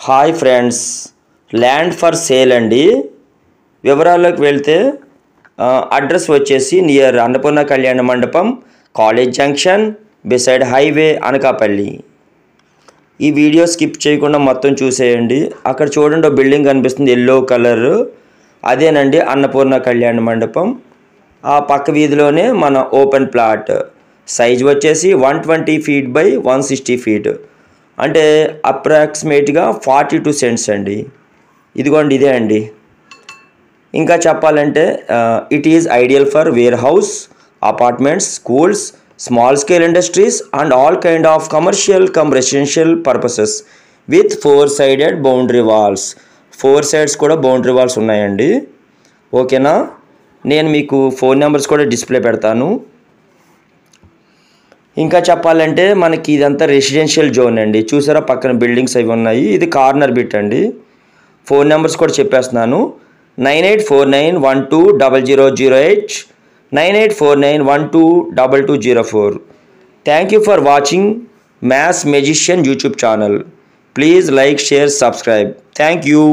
Hi friends, land for sale అండి. వివరాల్లోకి వెళ్తే అడ్రస్ వచ్చేసి నియర్ అన్నపూర్ణ కళ్యాణ మండపం, college junction, beside highway, Anakapalli. ఈ వీడియో స్కిప్ చేయకుండా మొత్తం చూసేయండి. అక్కడ చూడండి, ఒక బిల్డింగ్ కనిపిస్తుంది ఎల్లో కలర్, అదేనండి అన్నపూర్ణ కళ్యాణ మండపం. ఆ పక్క వీధిలోనే మన ఓపెన్ ప్లాట్. సైజ్ వచ్చేసి 120 feet by 160 feet, అంటే అప్రాక్సిమేట్గా 42 cents అండి. ఇదిగోండి, ఇదే అండి. ఇంకా చెప్పాలంటే it is ideal for warehouse, apartments, schools, small scale industries and all kind of commercial cum residential purposes with 4-sided boundary walls. 4 sides కూడా బౌండరీ వాల్స్ ఉన్నాయండి. ఓకేనా? నేను మీకు ఫోన్ నెంబర్స్ కూడా డిస్ప్లే పెడతాను. ఇంకా చెప్పాలంటే మనకి ఇదంతా రెసిడెన్షియల్ జోన్ అండి. చూసారా, పక్కన బిల్డింగ్స్ అవి ఉన్నాయి. ఇది కార్నర్ బిట్ అండి. ఫోన్ నెంబర్స్ కూడా చెప్పేస్తున్నాను. 9849120008, 9849122204. Thank you for watching maths magician YouTube channel. Please like, share, subscribe. Thank you.